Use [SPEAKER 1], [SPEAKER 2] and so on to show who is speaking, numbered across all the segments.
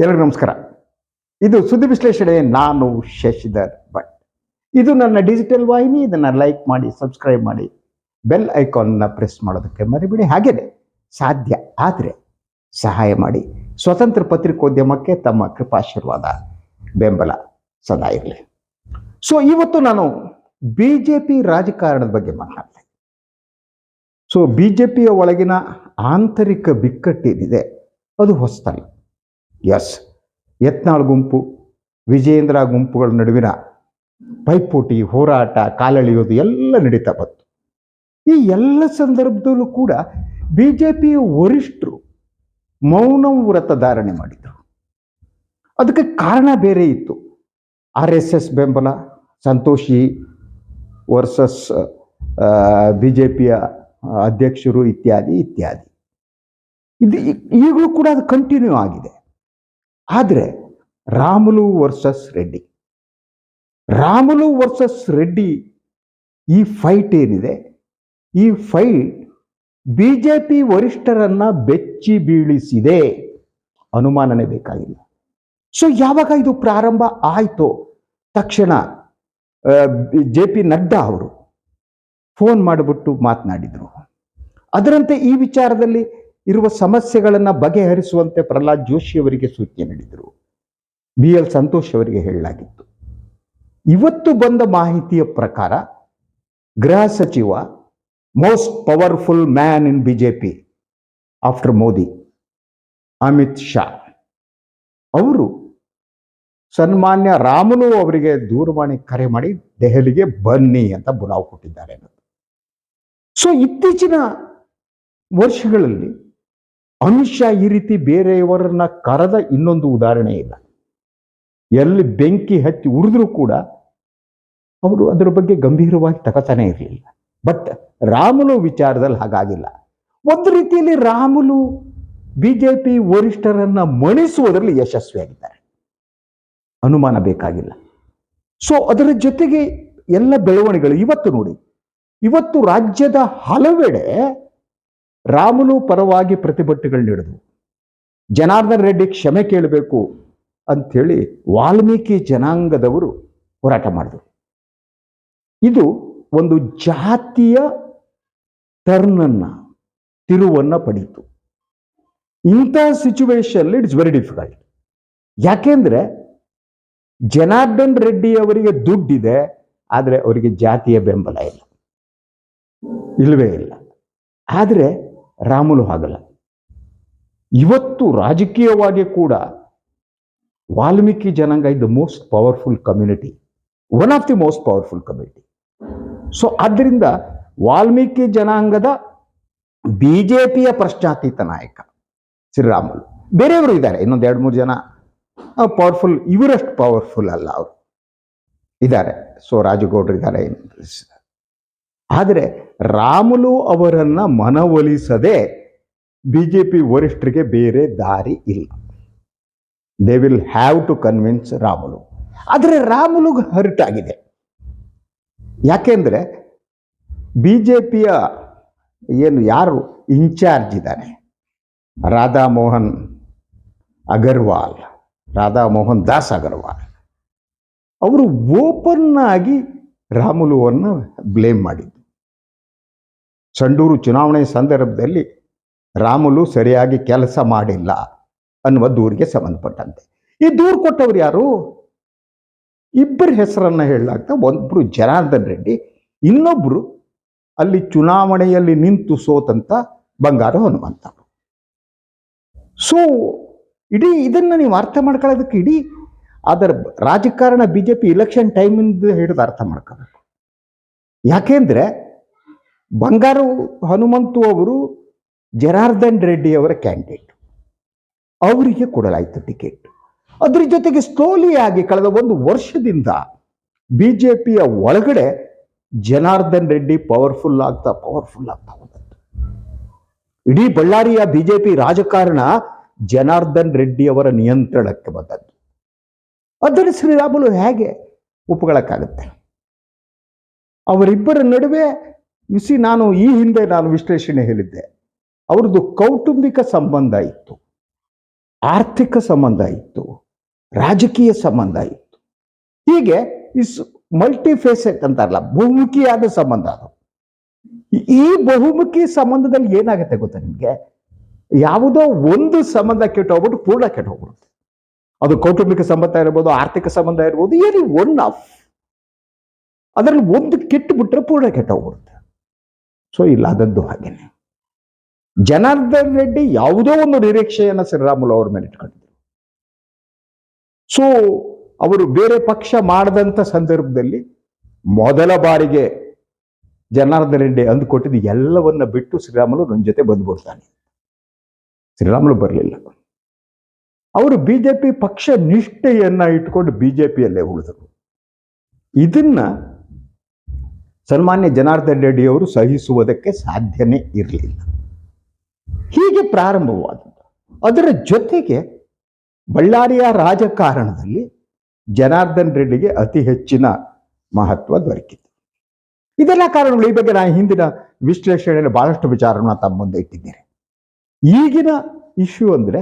[SPEAKER 1] ಎಲ್ಲರಿಗೂ ನಮಸ್ಕಾರ. ಇದು ಸುದ್ದಿ ವಿಶ್ಲೇಷಣೆ. ನಾನು ಶಶಿಧರ್ ಭಟ್. ಇದು ನನ್ನ ಡಿಜಿಟಲ್ ವಾಹಿನಿ. ಇದನ್ನು ಲೈಕ್ ಮಾಡಿ, ಸಬ್ಸ್ಕ್ರೈಬ್ ಮಾಡಿ, ಬೆಲ್ ಐಕಾನ್ನ ಪ್ರೆಸ್ ಮಾಡೋದಕ್ಕೆ ಮರಿಬೇಡಿ. ಹಾಗೇನೆ ಸಾಧ್ಯ ಆದರೆ ಸಹಾಯ ಮಾಡಿ. ಸ್ವತಂತ್ರ ಪತ್ರಿಕೋದ್ಯಮಕ್ಕೆ ತಮ್ಮ ಕೃಪಾಶೀರ್ವಾದ, ಬೆಂಬಲ ಸದಾ ಇರಲಿ. ಸೊ ಇವತ್ತು ನಾನು ಬಿಜೆಪಿ ರಾಜಕಾರಣದ ಬಗ್ಗೆ ಮಾತನಾಡ್ತೇನೆ. ಸೊ ಬಿಜೆಪಿಯ ಒಳಗಿನ ಆಂತರಿಕ ಬಿಕ್ಕಟ್ಟೇನಿದೆ ಅದು ಹೊಸತಲ್ಲ. ಎಸ್, ಯತ್ನಾಳ್ ಗುಂಪು, ವಿಜಯೇಂದ್ರ ಗುಂಪುಗಳ ನಡುವಿನ ಪೈಪೋಟಿ, ಹೋರಾಟ, ಕಾಲೆಳೆಯೋದು ಎಲ್ಲ ನಡೀತಾ ಬಂತು. ಈ ಎಲ್ಲ ಸಂದರ್ಭದಲ್ಲೂ ಕೂಡ ಬಿಜೆಪಿಯ ವರಿಷ್ಠರು ಮೌನ ವ್ರತ ಧಾರಣೆ ಮಾಡಿದರು. ಅದಕ್ಕೆ ಕಾರಣ ಬೇರೆ ಇತ್ತು. RSS ಬೆಂಬಲ, ಸಂತೋಷಿ ವರ್ಸಸ್ ಬಿಜೆಪಿಯ ಅಧ್ಯಕ್ಷರು ಇತ್ಯಾದಿ ಇತ್ಯಾದಿ. ಇದು ಈಗಲೂ ಕೂಡ ಅದು ಕಂಟಿನ್ಯೂ ಆಗಿದೆ. ಆದರೆ ರಾಮುಲು ವರ್ಸಸ್ ರೆಡ್ಡಿ, ರಾಮುಲು ವರ್ಸಸ್ ರೆಡ್ಡಿ ಈ ಫೈಟ್ ಏನಿದೆ, ಈ ಫೈಟ್ ಬಿಜೆಪಿ ವರಿಷ್ಠರನ್ನ ಬೆಚ್ಚಿ ಬೀಳಿಸಿದೆ, ಅನುಮಾನನೇ ಬೇಕಾಗಿಲ್ಲ. ಸೊ ಯಾವಾಗ ಇದು ಪ್ರಾರಂಭ ಆಯಿತು, ತಕ್ಷಣ JP ನಡ್ಡಾ ಅವರು ಫೋನ್ ಮಾಡಿಬಿಟ್ಟು ಮಾತನಾಡಿದರು. ಅದರಂತೆ ಈ ವಿಚಾರದಲ್ಲಿ ಇರುವ ಸಮಸ್ಯೆಗಳನ್ನು ಬಗೆಹರಿಸುವಂತೆ ಪ್ರಹ್ಲಾದ್ ಜೋಶಿ ಅವರಿಗೆ ಸೂಚನೆ ನೀಡಿದರು. BL ಸಂತೋಷ್ ಅವರಿಗೆ ಹೇಳಲಾಗಿತ್ತು. ಇವತ್ತು ಬಂದ ಮಾಹಿತಿಯ ಪ್ರಕಾರ ಗೃಹ ಸಚಿವ, most powerful man in BJP after Modi, Amit Shah ಅವರು ಸನ್ಮಾನ್ಯ ರಾಮುಲು ಅವರಿಗೆ ದೂರವಾಣಿ ಕರೆ ಮಾಡಿ ದೆಹಲಿಗೆ ಬನ್ನಿ ಅಂತ ಬುಲಾವ್ ಕೊಟ್ಟಿದ್ದಾರೆ. ಸೊ ಇತ್ತೀಚಿನ ವರ್ಷಗಳಲ್ಲಿ ಅಮಿತ್ ಶಾ ಈ ರೀತಿ ಬೇರೆಯವರನ್ನ ಕರೆದ ಇನ್ನೊಂದು ಉದಾಹರಣೆ ಇಲ್ಲ. ಎಲ್ಲಿ ಬೆಂಕಿ ಹತ್ತಿ ಉರಿದ್ರೂ ಕೂಡ ಅವರು ಅದರ ಬಗ್ಗೆ ಗಂಭೀರವಾಗಿ ತಗೋತಾನೆ ಇರಲಿಲ್ಲ. ಬಟ್ ರಾಮುಲು ವಿಚಾರದಲ್ಲಿ ಹಾಗಾಗಿಲ್ಲ. ಒಂದು ರೀತಿಯಲ್ಲಿ ರಾಮುಲು ಬಿಜೆಪಿ ವರಿಷ್ಠರನ್ನ ಮಣಿಸುವುದರಲ್ಲಿ ಯಶಸ್ವಿಯಾಗಿದ್ದಾರೆ, ಅನುಮಾನ ಬೇಕಾಗಿಲ್ಲ. ಸೊ ಅದರ ಜೊತೆಗೆ ಎಲ್ಲ ಬೆಳವಣಿಗೆಗಳು ಇವತ್ತು ನೋಡಿ, ಇವತ್ತು ರಾಜ್ಯದ ಹಲವೆಡೆ ರಾಮುಲು ಪರವಾಗಿ ಪ್ರತಿಭಟನೆಗಳು ನಡೆದವು. ಜನಾರ್ದನ್ ರೆಡ್ಡಿ ಕ್ಷಮೆ ಕೇಳಬೇಕು ಅಂಥೇಳಿ ವಾಲ್ಮೀಕಿ ಜನಾಂಗದವರು ಹೋರಾಟ ಮಾಡಿದರು. ಇದು ಒಂದು ಜಾತಿಯ ತಿರುವನ್ನ ಪಡೀತು. ಇಂಥ ಸಿಚುವೇಶನ್ ಇಟ್ಸ್ ವೆರಿ ಡಿಫಿಕಲ್ಟ್. ಯಾಕೆಂದ್ರೆ ಜನಾರ್ದನ್ ರೆಡ್ಡಿ ಅವರಿಗೆ ದುಡ್ಡಿದೆ, ಆದರೆ ಅವರಿಗೆ ಜಾತಿಯ ಬೆಂಬಲ ಇಲ್ಲ, ಇಲ್ಲವೇ ಇಲ್ಲ. ಆದರೆ ರಾಮುಲು ಹಾಗಲ್ಲ. ಇವತ್ತು ರಾಜಕೀಯವಾಗಿ ಕೂಡ ವಾಲ್ಮೀಕಿ ಜನಾಂಗ is the most powerful community, one of the most powerful community. So ಆದ್ದರಿಂದ ವಾಲ್ಮೀಕಿ ಜನಾಂಗದ ಬಿಜೆಪಿಯ ಪ್ರಶ್ನಾತೀತ ನಾಯಕ ಶ್ರೀರಾಮುಲು. ಬೇರೆಯವರು ಇದ್ದಾರೆ, ಇನ್ನೊಂದು 2-3 ಜನ ಪವರ್ಫುಲ್, ಇವರಷ್ಟು ಪವರ್ಫುಲ್ ಅಲ್ಲ ಅವರು ಇದ್ದಾರೆ. ಸೊ ರಾಜಗೌಡರು ಇದ್ದಾರೆ. ಆದರೆ ರಾಮುಲು ಅವರನ್ನ ಮನವೊಲಿಸದೆ ಬಿಜೆಪಿ ವರಿಷ್ಠರಿಗೆ ಬೇರೆ ದಾರಿ ಇಲ್ಲ. They will have to convince Ramulu. ಆದರೆ ರಾಮುಲುಗೆ ಹರ್ಟ್ ಆಗಿದೆ. ಯಾಕೆಂದ್ರೆ ಬಿಜೆಪಿಯ ಯಾರು ಇನ್ಚಾರ್ಜ್ ಇದ್ದಾನೆ, ರಾಧಾ ಮೋಹನ್ ದಾಸ್ ಅಗರ್ವಾಲ್, ಅವರು ಓಪನ್ ಆಗಿ ರಾಮುಲುವನ್ನು ಬ್ಲೇಮ್ ಮಾಡಿದ್ದು. ಸಂಡೂರು ಚುನಾವಣೆ ಸಂದರ್ಭದಲ್ಲಿ ರಾಮುಲು ಸರಿಯಾಗಿ ಕೆಲಸ ಮಾಡಿಲ್ಲ ಅನ್ನುವ ದೂರಿಗೆ ಸಂಬಂಧಪಟ್ಟಂತೆ. ಈ ದೂರು ಕೊಟ್ಟವರು ಯಾರು? ಇಬ್ಬರ ಹೆಸರನ್ನ ಹೇಳಲಾಗ್ತಾ, ಒಬ್ಬರು ಜನಾರ್ದನ್ ರೆಡ್ಡಿ, ಇನ್ನೊಬ್ಬರು ಅಲ್ಲಿ ಚುನಾವಣೆಯಲ್ಲಿ ನಿಂತು ಸೋತಂತ ಬಂಗಾರ ಹನುಮಂತ. ಸೊ ಇಡೀ ಇದನ್ನ ನೀವು ಅರ್ಥ ಮಾಡ್ಕೊಳ್ಳೋದಕ್ಕೆ ಇಡೀ ಅದರ ರಾಜಕಾರಣ ಬಿಜೆಪಿ ಇಲೆಕ್ಷನ್ ಟೈಮಿಂದ ಹಿಡಿದು ಅರ್ಥ ಮಾಡ್ಕೋಬೇಕು. ಯಾಕೆಂದ್ರೆ ಬಂಗಾರು ಹನುಮಂತು ಅವರು ಜನಾರ್ದನ್ ರೆಡ್ಡಿ ಅವರ ಕ್ಯಾಂಡಿಡೇಟ್, ಅವರಿಗೆ ಕೊಡಲಾಯಿತು ಟಿಕೆಟ್. ಅದ್ರ ಜೊತೆಗೆ ಸ್ಲೋಲಿ ಆಗಿ ಕಳೆದ 1 ವರ್ಷದಿಂದ ಬಿಜೆಪಿಯ ಒಳಗಡೆ ಜನಾರ್ದನ್ ರೆಡ್ಡಿ ಪವರ್ಫುಲ್ ಆಗ್ತಾ ಹೋದದ್ದು. ಇಡೀ ಬಳ್ಳಾರಿಯ ಬಿಜೆಪಿ ರಾಜಕಾರಣ ಜನಾರ್ದನ್ ರೆಡ್ಡಿ ಅವರ ನಿಯಂತ್ರಣಕ್ಕೆ ಬಂದದ್ದು. ಅದನ್ನು ಶ್ರೀರಾಮುಲು ಹೇಗೆ ಒಪ್ಪುಗಳಕ್ಕಾಗುತ್ತೆ? ಅವರಿಬ್ಬರ ನಡುವೆ ನಾನು ಈ ಹಿಂದೆ ವಿಶ್ಲೇಷಣೆ ಹೇಳಿದ್ದೆ, ಅವ್ರದ್ದು ಕೌಟುಂಬಿಕ ಸಂಬಂಧ ಇತ್ತು. ಆರ್ಥಿಕ ಸಂಬಂಧ ಇತ್ತು, ರಾಜಕೀಯ ಸಂಬಂಧ ಇತ್ತು. ಹೀಗೆ ಇಸ್ ಮಲ್ಟಿಫೇಸೆಟ್ ಅಂತಾರಲ್ಲ, ಬಹುಮುಖಿಯಾದ ಸಂಬಂಧ ಅದು. ಈ ಬಹುಮುಖಿ ಸಂಬಂಧದಲ್ಲಿ ಏನಾಗುತ್ತೆ ಗೊತ್ತಾ ನಿಮ್ಗೆ? ಯಾವುದೋ ಒಂದು ಸಂಬಂಧ ಕೆಟ್ಟೋಗ್ಬಿಟ್ಟು ಪೂರ್ಣ ಕೆಟ್ಟೋಗ್ಬಿಡುತ್ತೆ. ಅದು ಕೌಟುಂಬಿಕ ಸಂಬಂಧ ಇರ್ಬೋದು, ಆರ್ಥಿಕ ಸಂಬಂಧ ಇರ್ಬೋದು, ಏನಿ ಒನ್ ಆಫ್ ಅದರಲ್ಲಿ ಒಂದು ಕೆಟ್ಟು ಬಿಟ್ರೆ ಪೂರ್ಣ ಕೆಟ್ಟೋಗ್ಬಿಡುತ್ತೆ. ಸೊ ಇಲ್ಲ, ಅದದ್ದು ಹಾಗೇನೆ. ಜನಾರ್ದನ್ ರೆಡ್ಡಿ ಯಾವುದೋ ಒಂದು ನಿರೀಕ್ಷೆಯನ್ನ ಶ್ರೀರಾಮುಲು ಅವ್ರ ಮೇಲೆ ಇಟ್ಕೊಂಡಿದ್ರು. ಸೊ ಅವರು ಬೇರೆ ಪಕ್ಷ ಮಾಡದಂತ ಸಂದರ್ಭದಲ್ಲಿ ಮೊದಲ ಬಾರಿಗೆ ಜನಾರ್ದನ್ ರೆಡ್ಡಿ ಅಂದುಕೊಟ್ಟಿದ್ದು ಎಲ್ಲವನ್ನ ಬಿಟ್ಟು ಶ್ರೀರಾಮುಲು ನನ್ನ ಜೊತೆ ಬಂದ್ಬಿಡ್ತಾನೆ. ಶ್ರೀರಾಮುಲು ಬರಲಿಲ್ಲ. ಅವರು ಬಿಜೆಪಿ ಪಕ್ಷ ನಿಷ್ಠೆಯನ್ನ ಇಟ್ಕೊಂಡು ಬಿಜೆಪಿಯಲ್ಲೇ ಉಳಿದರು. ಇದನ್ನ ಸನ್ಮಾನ್ಯ ಜನಾರ್ದನ್ ರೆಡ್ಡಿ ಅವರು ಸಹಿಸುವುದಕ್ಕೆ ಸಾಧ್ಯನೇ ಇರಲಿಲ್ಲ. ಹೀಗೆ ಪ್ರಾರಂಭವಾದದ್ದು. ಅದರ ಜೊತೆಗೆ ಬಳ್ಳಾರಿಯ ರಾಜಕಾರಣದಲ್ಲಿ ಜನಾರ್ದನ್ ರೆಡ್ಡಿಗೆ ಅತಿ ಹೆಚ್ಚಿನ ಮಹತ್ವ ದೊರಕಿತು. ಇದೆಲ್ಲ ಕಾರಣಗಳು. ಈ ಬಗ್ಗೆ ನಾನು ಹಿಂದಿನ ವಿಶ್ಲೇಷಣೆಯಲ್ಲಿ ಬಹಳಷ್ಟು ವಿಚಾರವನ್ನು ತಮ್ಮ ಮುಂದೆ ಇಟ್ಟಿದ್ದೇನೆ. ಈಗಿನ ಇಶ್ಯೂ ಅಂದ್ರೆ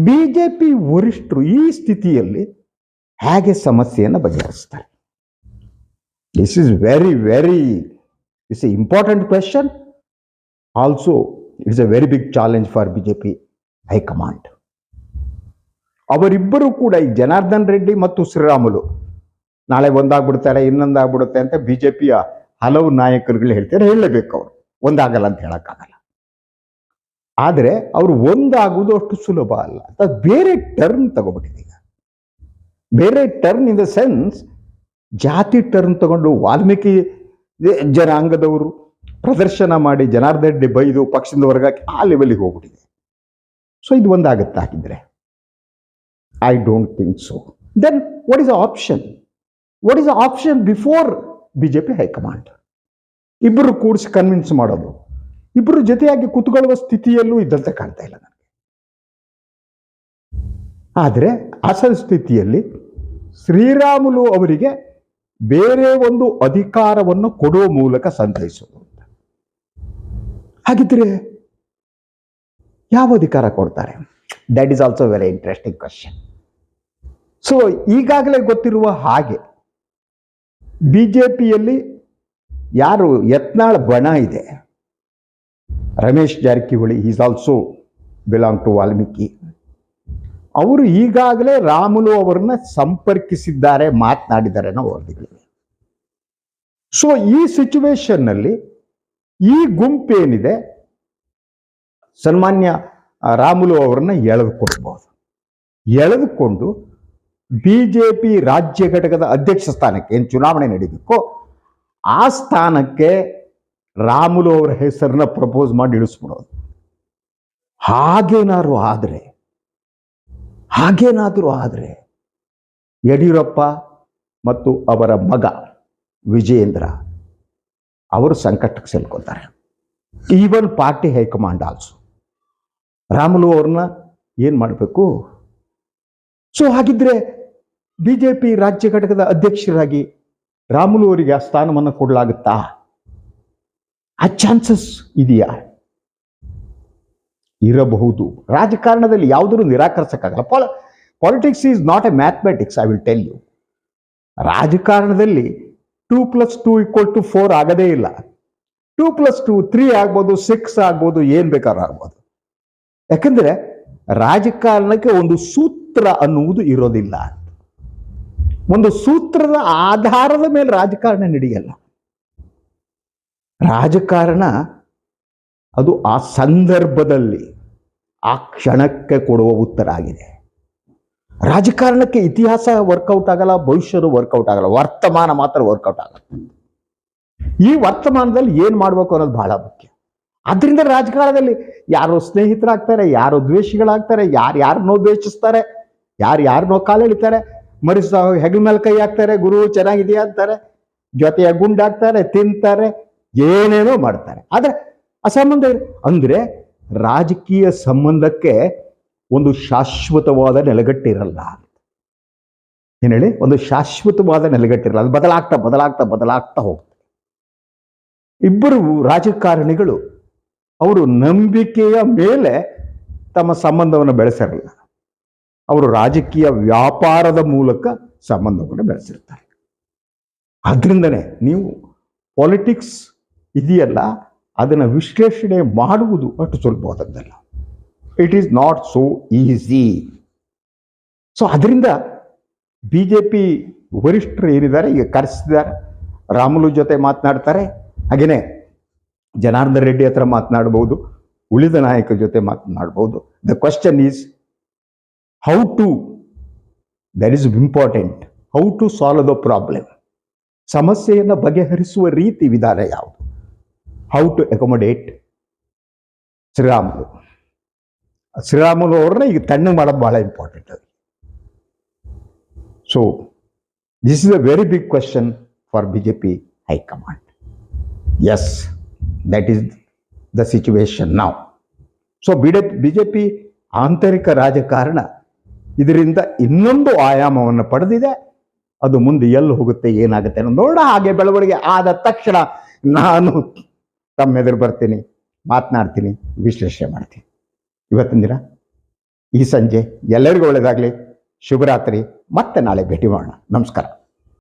[SPEAKER 1] ಬಿಜೆಪಿ ವರಿಷ್ಠರು ಈ ಸ್ಥಿತಿಯಲ್ಲಿ ಹೇಗೆ ಸಮಸ್ಯೆಯನ್ನು ಬಗೆಹರಿಸ್ತಾರೆ? This is very important question. Also it's a very big challenge for BJP high command. ಅವರಿಬ್ಬರು ಕೂಡ, ಈ ಜನಾರ್ದನ್ ರೆಡ್ಡಿ ಮತ್ತು ಶ್ರೀರಾಮುಲು, ನಾಳೆ ಒಂದಾಗ್ಬಿಡ್ತಾರೆ, ಇನ್ನೊಂದಾಗ್ಬಿಡುತ್ತೆ ಅಂತ ಬಿಜೆಪಿಯ ಹಲವು ನಾಯಕರುಗಳು ಹೇಳ್ತಾರೆ. ಹೇಳಲೇಬೇಕು, ಅವರು ಒಂದಾಗಲ್ಲ ಅಂತ ಹೇಳಕ್ಕಾಗಲ್ಲ. ಆದರೆ ಅವರು ಒಂದಾಗುವುದು ಅಷ್ಟು ಸುಲಭ ಅಲ್ಲ ಅಂತ ಬೇರೆ ಟರ್ನ್ ತಗೋಬಿಟ್ಟಿದೆ. ಈಗ ಬೇರೆ ಟರ್ನ್ ಇನ್ ದ ಸೆನ್ಸ್, ಜಾತಿ ಟರ್ನ್ ತಗೊಂಡು ವಾಲ್ಮೀಕಿ ಜನಾಂಗದವರು ಪ್ರದರ್ಶನ ಮಾಡಿ ಜನಾರ್ದನ್ ರೆಡ್ಡಿ ಬೈದು ಪಕ್ಷದಿಂದ ಹೊರಗಾಕಿ ಆ ಲೆವೆಲ್ಗೆ ಹೋಗ್ಬಿಟ್ಟಿದೆ. ಸೊ ಇದು ಒಂದಾಗುತ್ತೆ ಹಾಕಿದ್ರೆ? I don't think so. Then what is the option? What is the option before BJP high command? ಇಬ್ಬರು ಕೂಡಿಸಿ ಕನ್ವಿನ್ಸ್ ಮಾಡೋದು, ಇಬ್ಬರು ಜೊತೆಯಾಗಿ ಕೂತ್ಕೊಳ್ಳುವ ಸ್ಥಿತಿಯಲ್ಲೂ ಇದ್ದಂತೆ ಕಾಣ್ತಾ ಇಲ್ಲ ನನಗೆ. ಆದರೆ ಅಸಲ್ ಸ್ಥಿತಿಯಲ್ಲಿ ಶ್ರೀರಾಮುಲು ಅವರಿಗೆ ಬೇರೆ ಒಂದು ಅಧಿಕಾರವನ್ನು ಕೊಡುವ ಮೂಲಕ ಸಂತೈಸೋದು. ಹಾಗಿದ್ರೆ ಯಾವ ಅಧಿಕಾರ ಕೊಡ್ತಾರೆ? That is also very interesting question. So ಈಗಾಗಲೇ ಗೊತ್ತಿರುವ ಹಾಗೆ ಬಿಜೆಪಿಯಲ್ಲಿ ಯಾರು ಯತ್ನಾಳ್ ಬಣ ಇದೆ, Ramesh Jarkiholi, is also belong to Valmiki. ಅವರು ಈಗಾಗಲೇ ರಾಮುಲು ಅವರನ್ನ ಸಂಪರ್ಕಿಸಿದ್ದಾರೆ, ಮಾತನಾಡಿದ್ದಾರೆ ಅನ್ನೋ ವರದಿಗಳಿವೆ. ಸೊ ಈ ಸಿಚುವೇಶನ್ ನಲ್ಲಿ ಈ ಗುಂಪೇನಿದೆ ಸನ್ಮಾನ್ಯ ರಾಮುಲು ಅವರನ್ನ ಎಳೆದುಕೊಡ್ಬಹುದು. ಎಳೆದುಕೊಂಡು ಬಿಜೆಪಿ ರಾಜ್ಯ ಘಟಕದ ಅಧ್ಯಕ್ಷ ಸ್ಥಾನಕ್ಕೆ, ಏನು ಚುನಾವಣೆ ನಡೀಬೇಕೋ ಆ ಸ್ಥಾನಕ್ಕೆ ರಾಮುಲು ಅವರ ಹೆಸರನ್ನ ಪ್ರಪೋಸ್ ಮಾಡಿ ಇಳಿಸ್ಬಿಡೋದು. ಹಾಗೇನಾದ್ರು ಆದರೆ ಯಡಿಯೂರಪ್ಪ ಮತ್ತು ಅವರ ಮಗ ವಿಜಯೇಂದ್ರ ಅವರು ಸಂಕಟಕ್ಕೆ ಸಿಲ್ಕೋತಾರೆ. Even party high command also. Ramulu ಅವ್ರನ್ನ ಏನ್ ಮಾಡಬೇಕು? ಸೊ ಹಾಗಿದ್ರೆ ಬಿಜೆಪಿ ರಾಜ್ಯ ಘಟಕದ ಅಧ್ಯಕ್ಷರಾಗಿ ರಾಮುಲು ಅವರಿಗೆ ಆ ಸ್ಥಾನವನ್ನು ಕೊಡಲಾಗುತ್ತಾ? ಆ ಚಾನ್ಸಸ್ ಇದೆಯಾ? ಇರಬಹುದು. ರಾಜಕಾರಣದಲ್ಲಿ ಯಾವುದನ್ನು ನಿರಾಕರಿಸಕ್ಕಾಗಲ್ಲ. Politics is not a mathematics, I will tell you. ರಾಜಕಾರಣದಲ್ಲಿ 2+2=4 ಆಗದೇ ಇಲ್ಲ. 2+2 3 ಆಗ್ಬೋದು, 6 ಆಗ್ಬೋದು, ಏನ್ ಬೇಕಾದ್ರೂ ಆಗ್ಬೋದು. ಯಾಕಂದ್ರೆ ರಾಜಕಾರಣಕ್ಕೆ ಒಂದು ಸೂತ್ರ ಅನ್ನುವುದು ಇರೋದಿಲ್ಲ. ಒಂದು ಸೂತ್ರದ ಆಧಾರದ ಮೇಲೆ ರಾಜಕಾರಣ ನಡೆಯಲ್ಲ. ರಾಜಕಾರಣ ಅದು ಆ ಸಂದರ್ಭದಲ್ಲಿ ಆ ಕ್ಷಣಕ್ಕೆ ಕೊಡುವ ಉತ್ತರ ಆಗಿದೆ. ರಾಜಕಾರಣಕ್ಕೆ ಇತಿಹಾಸ ವರ್ಕೌಟ್ ಆಗಲ್ಲ, ಭವಿಷ್ಯದ ವರ್ಕೌಟ್ ಆಗಲ್ಲ, ವರ್ತಮಾನ ಮಾತ್ರ ವರ್ಕೌಟ್ ಆಗಲ್ಲ. ಈ ವರ್ತಮಾನದಲ್ಲಿ ಏನ್ ಮಾಡ್ಬೇಕು ಅನ್ನೋದು ಬಹಳ ಮುಖ್ಯ. ಆದ್ರಿಂದ ರಾಜಕಾರಣದಲ್ಲಿ ಯಾರೋ ಸ್ನೇಹಿತರಾಗ್ತಾರೆ, ಯಾರೋ ದ್ವೇಷಿಗಳಾಗ್ತಾರೆ, ಯಾರನ್ನೋ ದ್ವೇಷಿಸ್ತಾರೆ, ಯಾರನ್ನೋ ಕಾಲೆಳಿತಾರೆ, ಮರಿಸ ಹೆಗಲ ಮೇಲೆ ಕೈ ಹಾಕ್ತಾರೆ, ಗುರು ಚೆನ್ನಾಗಿದೆಯಾ ಅಂತಾರೆ, ಜೊತೆಯ ಗುಂಡಾಗ್ತಾರೆ, ತಿಂತಾರೆ, ಏನೇನೋ ಮಾಡ್ತಾರೆ. ಆದ್ರೆ ಅಸಂಬಂಧ ಅಂದ್ರೆ ರಾಜಕೀಯ ಸಂಬಂಧಕ್ಕೆ ಒಂದು ಶಾಶ್ವತವಾದ ನೆಲೆಗಟ್ಟಿರಲ್ಲ. ಏನ್ ಹೇಳಿ? ಒಂದು ಶಾಶ್ವತವಾದ ನೆಲೆಗಟ್ಟಿರಲ್ಲ. ಅದು ಬದಲಾಗ್ತಾ ಹೋಗ್ತದೆ. ಇಬ್ಬರು ರಾಜಕಾರಣಿಗಳು ಅವರು ನಂಬಿಕೆಯ ಮೇಲೆ ತಮ್ಮ ಸಂಬಂಧವನ್ನು ಬೆಳೆಸಿರಲ್ಲ. ಅವರು ರಾಜಕೀಯ ವ್ಯಾಪಾರದ ಮೂಲಕ ಸಂಬಂಧವನ್ನು ಬೆಳೆಸಿರ್ತಾರೆ. ಆದ್ರಿಂದನೇ ನೀವು ಪಾಲಿಟಿಕ್ಸ್ ಇದೆಯಲ್ಲ, ಅದನ್ನು ವಿಶ್ಲೇಷಣೆ ಮಾಡುವುದು ಅಷ್ಟು ಸುಲಭವಾದದ್ದಲ್ಲ. It is not so easy. So ಅದರಿಂದ BJP ವರಿಷ್ಠರು ಏನಿದ್ದಾರೆ ಈಗ ಕರೆಸಿದ್ದಾರೆ, ರಾಮುಲು ಜೊತೆ ಮಾತನಾಡ್ತಾರೆ, ಹಾಗೆಯೇ ಜನಾರ್ದನ್ ರೆಡ್ಡಿ ಹತ್ರ ಮಾತನಾಡ್ಬೋದು, ಉಳಿದ ನಾಯಕರ ಜೊತೆ ಮಾತನಾಡ್ಬೋದು. The question is how to, that is important, how to solve the problem. ಸಮಸ್ಯೆಯನ್ನು ಬಗೆಹರಿಸುವ ರೀತಿ ವಿಧಾನ ಯಾವುದು, ಹೌ ಟು ಅಕೊಮಡೇಟ್ ಶ್ರೀರಾಮುಲು ಅವ್ರನ್ನ ಈಗ ತಣ್ಣಗೆ ಮಾಡೋದು ಬಹಳ ಇಂಪಾರ್ಟೆಂಟ್ ಅದು. So this is a very big question for BJP high command. Yes, that is the situation ನಾವು. ಸೊ BJP ಆಂತರಿಕ ರಾಜಕಾರಣ ಇದರಿಂದ ಇನ್ನೊಂದು ಆಯಾಮವನ್ನು ಪಡೆದಿದೆ. ಅದು ಮುಂದೆ ಎಲ್ಲಿ ಹೋಗುತ್ತೆ, ಏನಾಗುತ್ತೆ ಅನ್ನೋದು ನೋಡ. ಹಾಗೆ ಬೆಳವಣಿಗೆ ಆದ ತಕ್ಷಣ ನಾನು ತಮ್ಮೆದುರು ಬರ್ತೀನಿ, ಮಾತನಾಡ್ತೀನಿ, ವಿಶ್ಲೇಷಣೆ ಮಾಡ್ತೀನಿ. ಇವತ್ತಿನ ದಿನ ಈ ಸಂಜೆ ಎಲ್ಲರಿಗೂ ಒಳ್ಳೆಯದಾಗಲಿ. ಶುಭರಾತ್ರಿ. ಮತ್ತೆ ನಾಳೆ ಭೇಟಿ ಮಾಡೋಣ. ನಮಸ್ಕಾರ.